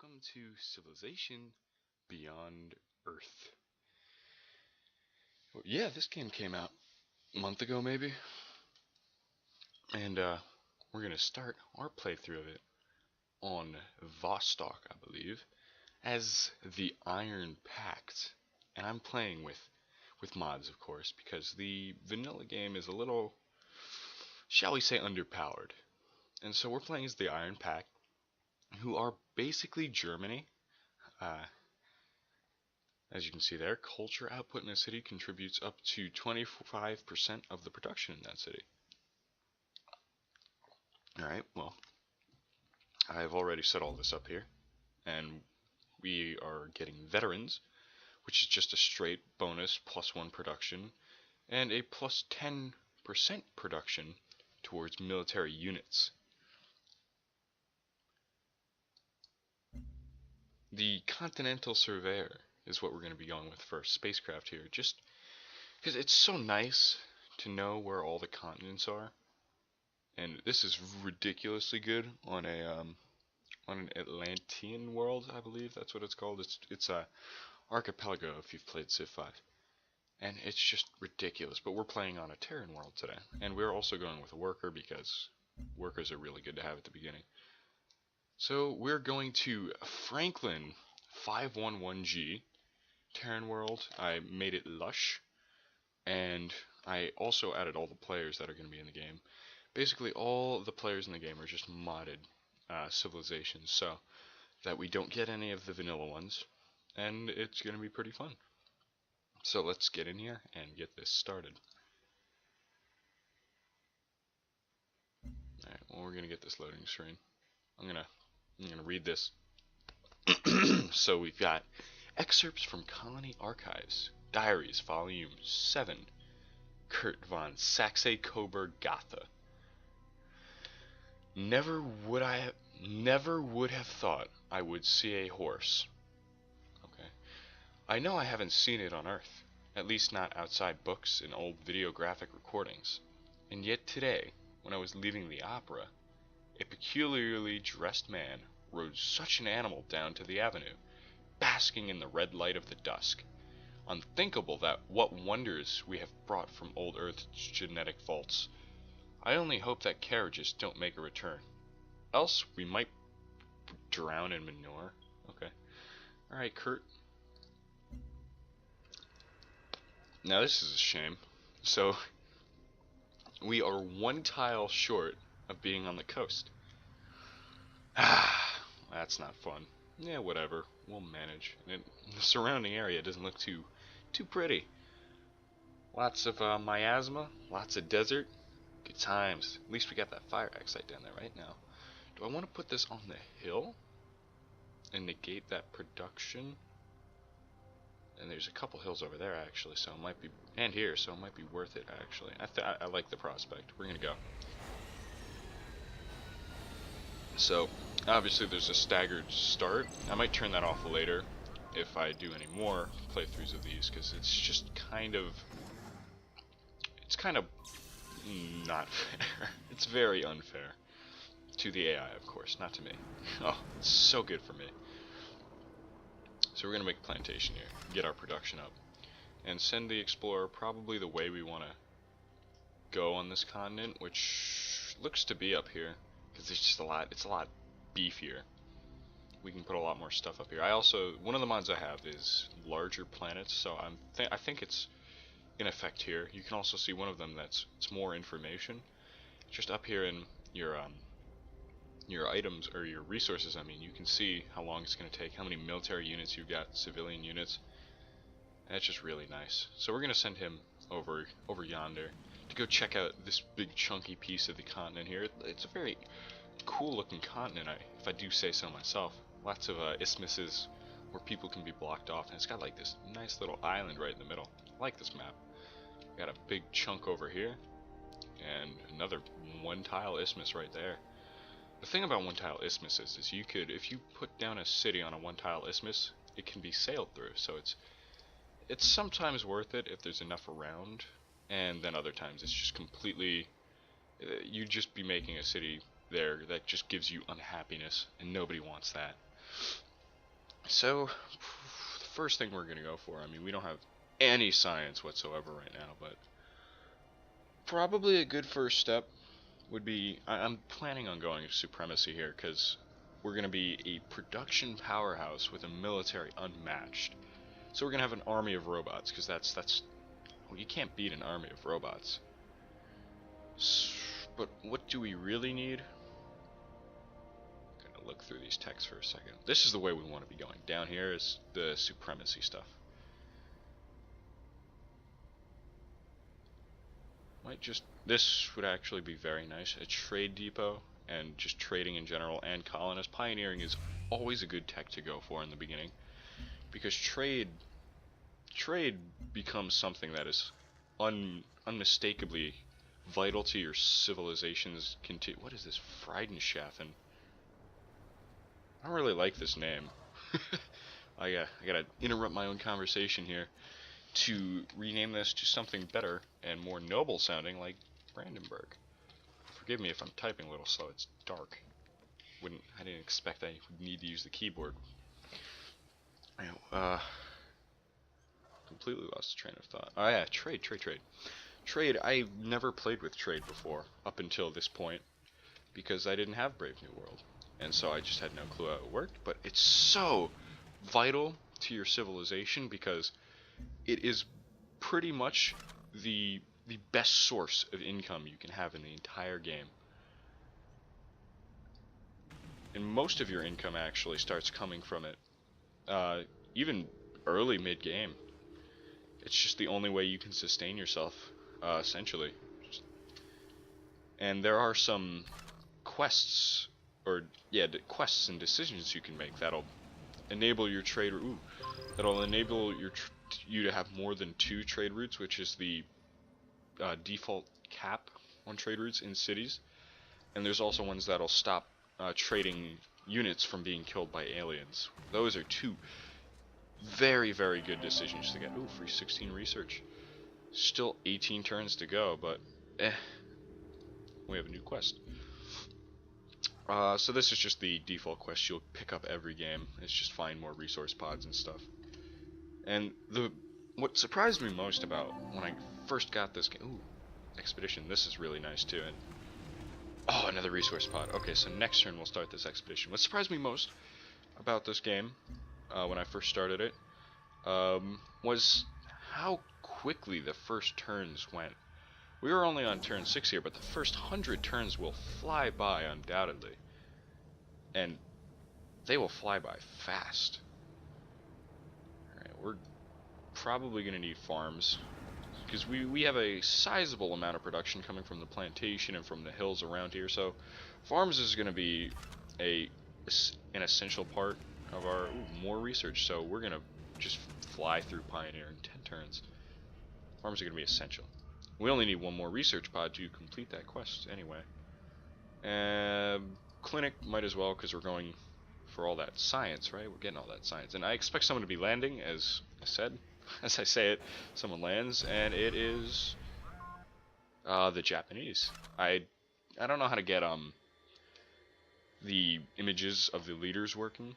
welcome to Civilization Beyond Earth. Well, yeah, this game came out a month ago, maybe, and we're gonna start our playthrough of it on Vostok, I believe, as the Iron Pact, and I'm playing with mods, of course, because the vanilla game is a little, shall we say, underpowered, and so we're playing as the Iron Pact, who are basically Germany. Uh, As you can see there, culture output in a city contributes up to 25% of the production in that city. Alright, well, I've already set all this up here, and we are getting veterans, which is just a straight bonus +1 production, and a +10% production towards military units. The Continental Surveyor is what we're going to be going with first, spacecraft here, just because it's so nice to know where all the continents are. And this is ridiculously good on an Atlantean world, I believe that's what it's called. It's a archipelago if you've played Civ 5, and it's just ridiculous. But we're playing on a Terran world today, and we're also going with a worker because workers are really good to have at the beginning. So we're going to Franklin 511G Terran world. I made it lush, and I also added all the players that are going to be in the game. Basically, all the players in the game are just modded civilizations, so that we don't get any of the vanilla ones, and it's going to be pretty fun. So let's get in here and get this started. Alright, well, we're going to get this loading screen. I'm gonna read this. So we've got excerpts from Colony Archives, Diaries, Volume 7, Kurt von Saxe-Coburg-Gotha. Never would have thought I would see a horse. Okay. I know I haven't seen it on Earth, at least not outside books and old videographic recordings. And yet today, when I was leaving the opera, a peculiarly dressed man rode such an animal down to the avenue, basking in the red light of the dusk. Unthinkable that what wonders we have brought from old Earth's genetic vaults. I only hope that carriages don't make a return. Else we might drown in manure. Okay. Alright, Kurt. Now this is a shame. So, we are one tile short of being on the coast. Ah, that's not fun. Yeah, whatever. We'll manage. And the surrounding area doesn't look too pretty. Lots of miasma, lots of desert. Good times. At least we got that fire axe site down there right now. Do I want to put this on the hill and negate that production? And there's a couple hills over there actually, so it might be, and here, so it might be worth it actually. I like the prospect. We're gonna go. So obviously there's a staggered start. I might turn that off later if I do any more playthroughs of these, because it's just kind of not fair. It's very unfair. To the AI, of course, not to me. Oh, it's so good for me. So we're going to make a plantation here, get our production up, and send the explorer probably the way we want to go on this continent, which looks to be up here, because it's a lot beefier. We can put a lot more stuff up here. One of the mods I have is larger planets, so I think it's in effect here. You can also see one of them it's more information. Just up here in your items, or your resources, I mean, you can see how long it's going to take, how many military units you've got, civilian units, and it's just really nice. So we're going to send him over yonder to go check out this big chunky piece of the continent here. It's a very cool looking continent, if I do say so myself. Lots of isthmuses where people can be blocked off, and it's got like this nice little island right in the middle. I like this map. Got a big chunk over here, and another one tile isthmus right there. The thing about one tile isthmuses is you could, if you put down a city on a one tile isthmus, it can be sailed through. So it's sometimes worth it if there's enough around, and then other times it's just completely, you'd just be making a city there that just gives you unhappiness, and nobody wants that. So, the first thing we're gonna go for, I mean, we don't have any science whatsoever right now, but probably a good first step would be, I'm planning on going to supremacy here, because we're gonna be a production powerhouse with a military unmatched. So we're gonna have an army of robots, because that's well, you can't beat an army of robots. But what do we really need? Gonna look through these texts for a second. This is the way we want to be going. Down here is the supremacy stuff. This would actually be very nice. A trade depot and just trading in general and colonist. Pioneering is always a good tech to go for in the beginning, because trade becomes something that is unmistakably vital to your civilization's What is this? Friedenschaffen. I don't really like this name. I gotta interrupt my own conversation here to rename this to something better and more noble sounding, like Brandenburg. Forgive me if I'm typing a little slow, it's dark. I didn't expect I would need to use the keyboard. Completely lost the train of thought. Oh yeah, trade. Trade, I never played with trade before, up until this point, because I didn't have Brave New World. And so I just had no clue how it worked, but it's so vital to your civilization, because it is pretty much the best source of income you can have in the entire game. And most of your income actually starts coming from it, even early mid-game. It's just the only way you can sustain yourself, essentially. And there are some quests, quests and decisions you can make that'll enable your trade. That'll enable you to have more than 2 trade routes, which is the default cap on trade routes in cities. And there's also ones that'll stop trading units from being killed by aliens. Those are 2 very, very good decisions to get. Ooh, free 16 research. Still 18 turns to go, but we have a new quest. So this is just the default quest you'll pick up every game. It's just find more resource pods and stuff. And what surprised me most about when I first got this game, expedition, this is really nice too. And oh, another resource pod. Okay, so next turn we'll start this expedition. What surprised me most about this game, when I first started it, was how quickly the first turns went. We were only on turn 6 here, but the first 100 turns will fly by undoubtedly. And they will fly by fast. Alright, we're probably going to need farms, because we have a sizable amount of production coming from the plantation and from the hills around here, so farms is going to be an essential part of our more research. So we're going to just fly through Pioneer in 10 turns. Farms are going to be essential. We only need 1 more research pod to complete that quest anyway. Clinic might as well, because we're going for all that science, right? We're getting all that science. And I expect someone to be landing, as I said. As I say it, someone lands, and it is the Japanese. I don't know how to get the images of the leaders working.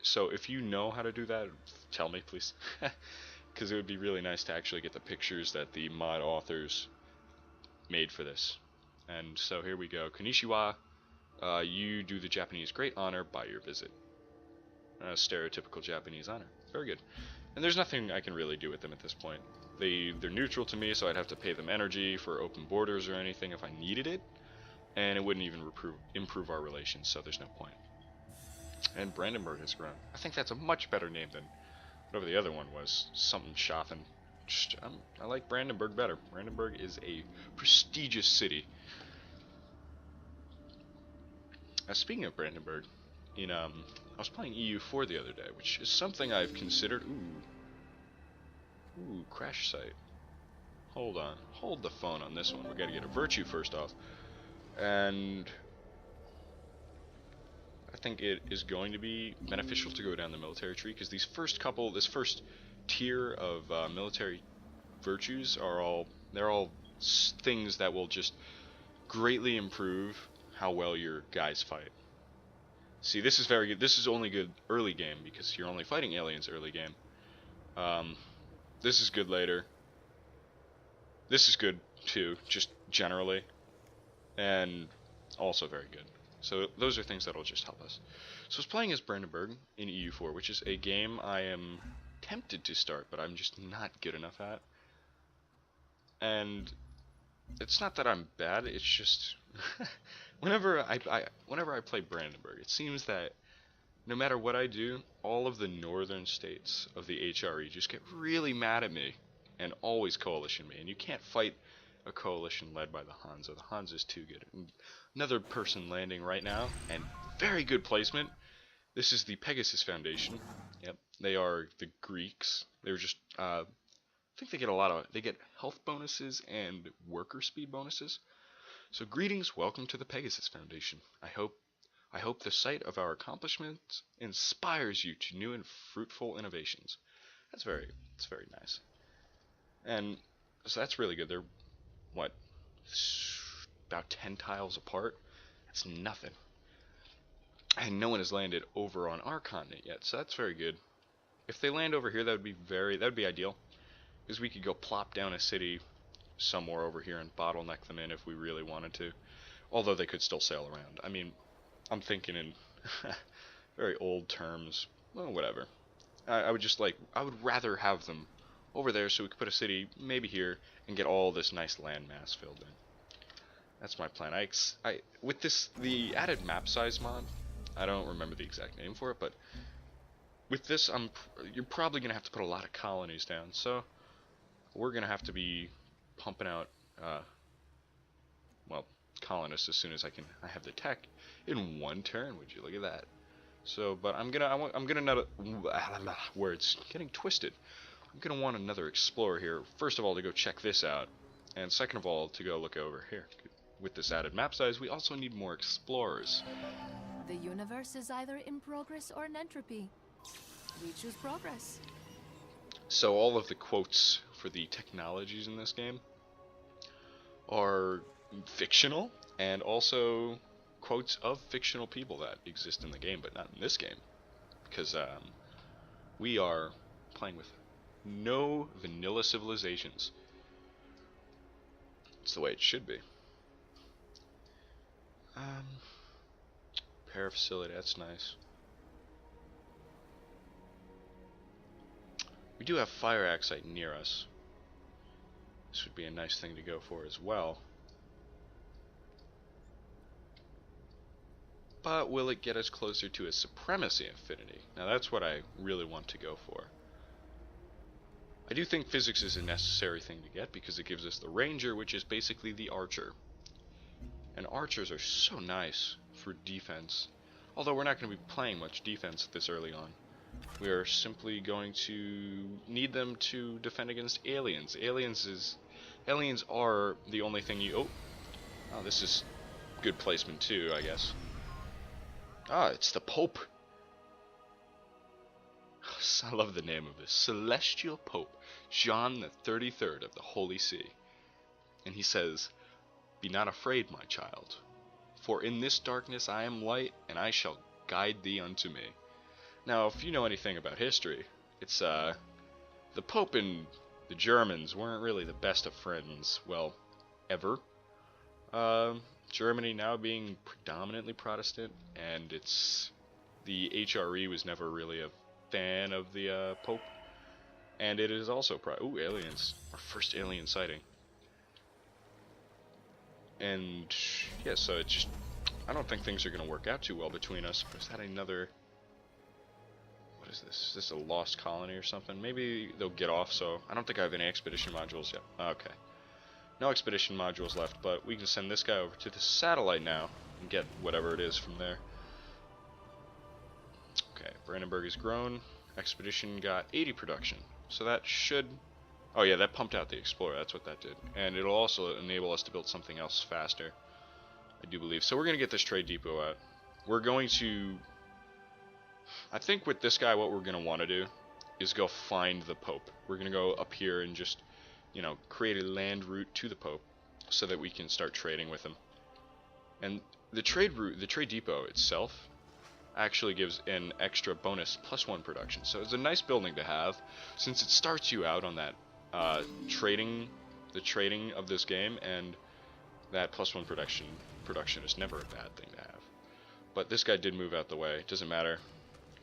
So if you know how to do that, tell me, please. Because it would be really nice to actually get the pictures that the mod authors made for this. And so here we go. Konnichiwa, you do the Japanese great honor by your visit. Stereotypical Japanese honor. Very good. And there's nothing I can really do with them at this point. They're neutral to me, so I'd have to pay them energy for open borders or anything if I needed it. And it wouldn't even improve our relations, so there's no point. And Brandenburg has grown. I think that's a much better name than whatever the other one was. Something Schaffen. I like Brandenburg better. Brandenburg is a prestigious city. Speaking of Brandenburg, I was playing EU4 the other day, which is something I've considered. Ooh, crash site. Hold on. Hold the phone on this one. We gotta get a virtue first off. And I think it is going to be beneficial to go down the military tree, because this first tier of military virtues they're all things that will just greatly improve how well your guys fight. See, this is very good. This is only good early game because you're only fighting aliens early game. This is good later. This is good too, just generally, and also very good. So those are things that'll just help us. So I was playing as Brandenburg in EU4, which is a game I am tempted to start, but I'm just not good enough at. And it's not that I'm bad, it's just whenever I play Brandenburg, it seems that no matter what I do, all of the northern states of the HRE just get really mad at me and always coalition me, and you can't fight a coalition led by the Hansa. The Hansa is too good. And another person landing right now, and very good placement. This is the Pegasus Foundation. Yep, they are the Greeks. They're just I think they get health bonuses and worker speed bonuses. So greetings, welcome to the Pegasus Foundation. I hope the sight of our accomplishments inspires you to new and fruitful innovations. It's very nice. And so that's really good. They're what, about 10 tiles apart? That's nothing. And no one has landed over on our continent yet, so that's very good. If they land over here, that would be ideal, because we could go plop down a city somewhere over here and bottleneck them in if we really wanted to. Although they could still sail around. I mean, I'm thinking in very old terms. Well, whatever. I would rather have them over there so we could put a city maybe here and get all this nice land mass filled in. That's my plan. With the added map size mod, I don't remember the exact name for it, but with this, you're probably gonna have to put a lot of colonies down. So we're gonna have to be pumping out, well, colonists as soon as I have the tech in one turn. Would you look at that? So, but I'm gonna not words getting twisted. I'm gonna want another explorer here. First of all, to go check this out, and second of all, to go look over here. With this added map size, we also need more explorers. The universe is either in progress or in entropy. We choose progress. So all of the quotes for the technologies in this game are fictional, and also quotes of fictional people that exist in the game, but not in this game, because we are playing with no vanilla civilizations. It's the way it should be. Repair facility, that's nice. We do have fire axite near us. This would be a nice thing to go for as well. But will it get us closer to a supremacy affinity? Now that's what I really want to go for. I do think physics is a necessary thing to get because it gives us the ranger, which is basically the archer. And archers are so nice for defense. Although we're not going to be playing much defense this early on. We are simply going to need them to defend against aliens. Aliens are the only thing you... Oh, this is good placement too, I guess. Ah, it's the Pope. I love the name of this. Celestial Pope, John the 33rd of the Holy See. And he says, "Be not afraid, my child, for in this darkness I am light, and I shall guide thee unto me." Now, if you know anything about history, it's, the Pope and the Germans weren't really the best of friends, well, ever. Germany now being predominantly Protestant, and the HRE was never really a fan of the, Pope. And it is also ooh, aliens. Our first alien sighting. And, yeah, so it just... I don't think things are going to work out too well between us. Is that another... What is this? Is this a lost colony or something? Maybe they'll get off, so... I don't think I have any expedition modules yet. Okay. No expedition modules left, but we can send this guy over to the satellite now and get whatever it is from there. Okay, Brandenburg has grown. Expedition got 80 production. So that should... Oh yeah, that pumped out the Explorer, that's what that did. And it'll also enable us to build something else faster, I do believe. So we're going to get this trade depot out. We're going to... I think with this guy what we're going to want to do is go find the Pope. We're going to go up here and just, you know, create a land route to the Pope so that we can start trading with him. And the trade route, the trade depot itself, actually gives an extra bonus +1 production. So it's a nice building to have, since it starts you out on that trading, the trading of this game, and that +1 production is never a bad thing to have. But this guy did move out the way. It doesn't matter,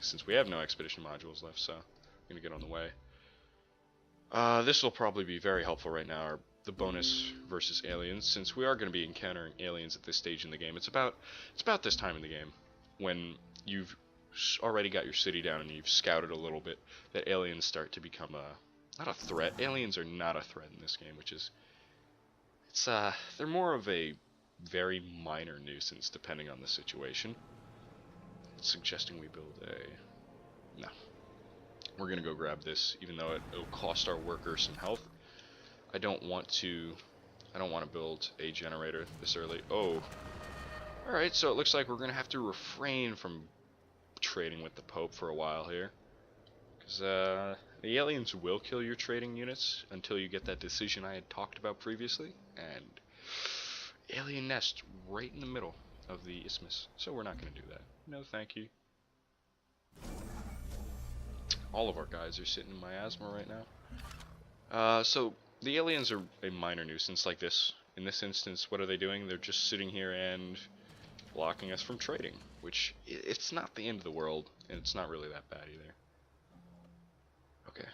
since we have no expedition modules left, so I'm gonna get on the way. This will probably be very helpful right now, the bonus versus aliens, since we are going to be encountering aliens at this stage in the game. It's about this time in the game, when you've already got your city down and you've scouted a little bit, that aliens start to become not a threat. Aliens are not a threat in this game, which is, they're more of a very minor nuisance depending on the situation. It's suggesting we build a... No. We're gonna go grab this, even though it'll cost our workers some health. I don't want to build a generator this early. Oh. Alright, so it looks like we're gonna have to refrain from trading with the Pope for a while here. Because the aliens will kill your trading units until you get that decision I had talked about previously. And alien nest right in the middle of the isthmus. So we're not gonna do that. No thank you. All of our guys are sitting in miasma right now. So the aliens are a minor nuisance like this. In this instance, what are they doing? They're just sitting here and blocking us from trading, which it's not the end of the world, and it's not really that bad either. Okay.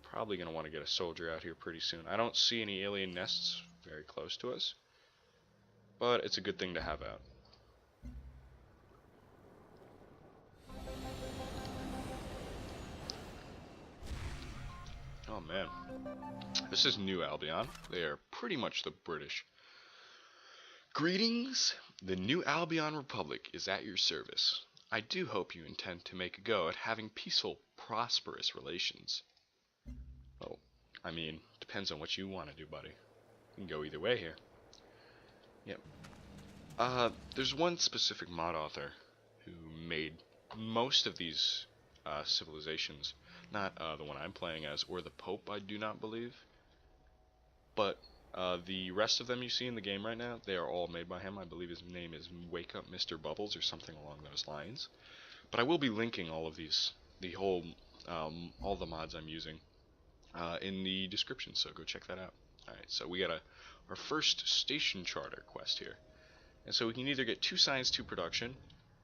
Probably gonna want to get a soldier out here pretty soon. I don't see any alien nests very close to us, but it's a good thing to have out. Oh man, this is New Albion. They are pretty much the British. Greetings, the New Albion Republic is at your service. I do hope you intend to make a go at having peaceful, prosperous relations. Oh, I mean, depends on what you want to do, buddy. You can go either way here. Yep. There's one specific mod author who made most of these civilizations. Not the one I'm playing as, or the Pope, I do not believe. But the rest of them you see in the game right now, they are all made by him. I believe his name is Wake Up Mr. Bubbles, or something along those lines. But I will be linking all of these, all the mods I'm using, in the description, so go check that out. Alright, so we got our first station charter quest here. And so we can either get 2 science, 2 production,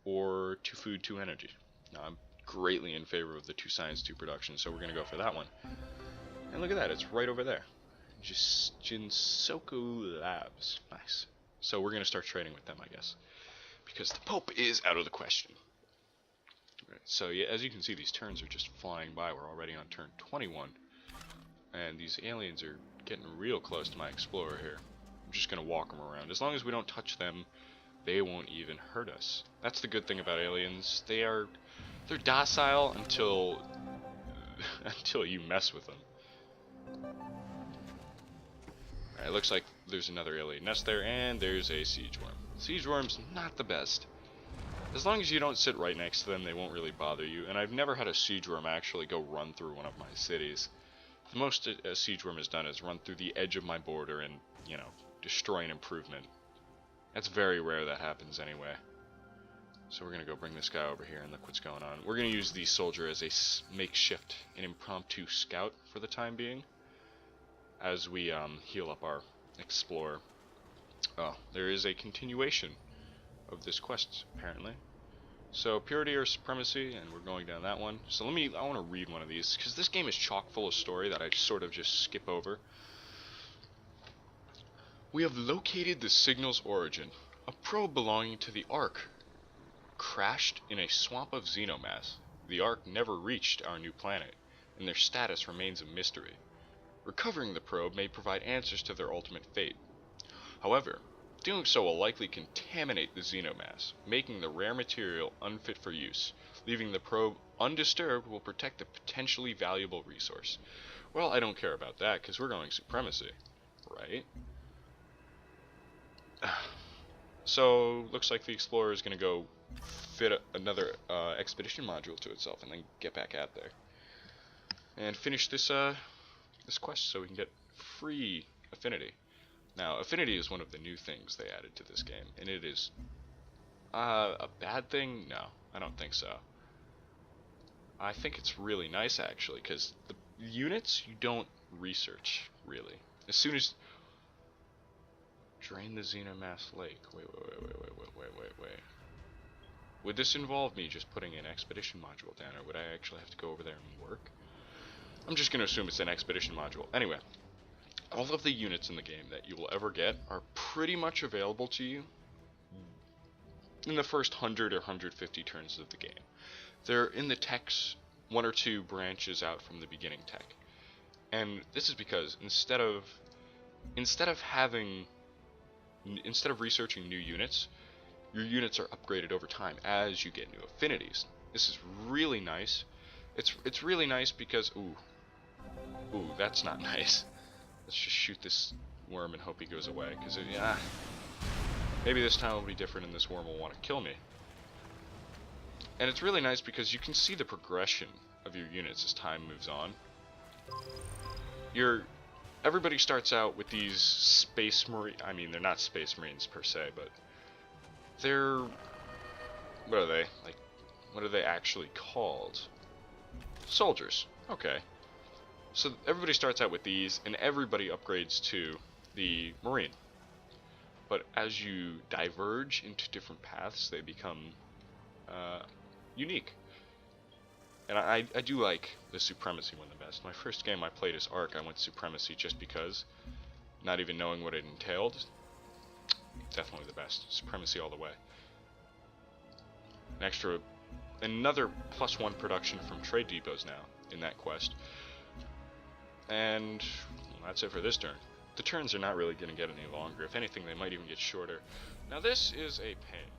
or 2 food, 2 energy. Now, I'm greatly in favor of the 2 science, 2 production, so we're going to go for that one. And look at that, it's right over there. Jinsoku Labs. Nice. So we're going to start trading with them, I guess, because the Pope is out of the question. Right, so yeah, as you can see, these turns are just flying by. We're already on turn 21. And these aliens are getting real close to my explorer here. I'm just going to walk them around. As long as we don't touch them, they won't even hurt us. That's the good thing about aliens. They're docile until you mess with them. Alright, looks like there's another alien nest there, and there's a siege worm. Siege worm's not the best. As long as you don't sit right next to them, they won't really bother you. And I've never had a siege worm actually go run through one of my cities. The most a siege worm has done is run through the edge of my border and, you know, destroy an improvement. That's very rare that happens anyway. So we're going to go bring this guy over here and look what's going on. We're going to use the soldier as a makeshift and impromptu scout for the time being, as we heal up our explorer. Oh, there is a continuation of this quest, apparently. So, purity or supremacy, and we're going down that one. So I want to read one of these, because this game is chock full of story that I sort of just skip over. We have located the signal's origin. A probe belonging to the Ark crashed in a swamp of xenomass. The Ark never reached our new planet, and their status remains a mystery. Recovering the probe may provide answers to their ultimate fate. However, doing so will likely contaminate the xenomass, making the rare material unfit for use. Leaving the probe undisturbed will protect the potentially valuable resource. Well, I don't care about that, because we're going supremacy, right? So, looks like the Explorer is going to go fit another expedition module to itself, and then get back out there. And finish this quest so we can get free affinity. Now, affinity is one of the new things they added to this game, and it is A bad thing? No, I don't think so. I think it's really nice actually, because the units you don't research really. As soon as drain the Xenomass Lake. Wait. Would this involve me just putting an expedition module down, or would I actually have to go over there and work? I'm just gonna assume it's an expedition module. Anyway, all of the units in the game that you will ever get are pretty much available to you in the first 100 or 150 turns of the game. They're in the techs, one or two branches out from the beginning tech. And this is because instead of researching new units, your units are upgraded over time as you get new affinities. This is really nice. It's really nice because ooh, that's not nice. Let's just shoot this worm and hope he goes away, because yeah, maybe this time will be different and this worm will want to kill me. And it's really nice because you can see the progression of your units as time moves on. Everybody starts out with these space marine. I mean, they're not space marines per se, but they're, what are they? Like, what are they actually called? Soldiers. Okay. So everybody starts out with these, and everybody upgrades to the marine. But as you diverge into different paths, they become unique. And I do like the Supremacy one the best. My first game I played as Ark, I went Supremacy just because, not even knowing what it entailed. Definitely the best. Supremacy all the way. Another +1 production from trade depots now in that quest. And well, that's it for this turn. The turns are not really going to get any longer. If anything, they might even get shorter. Now this is a pain.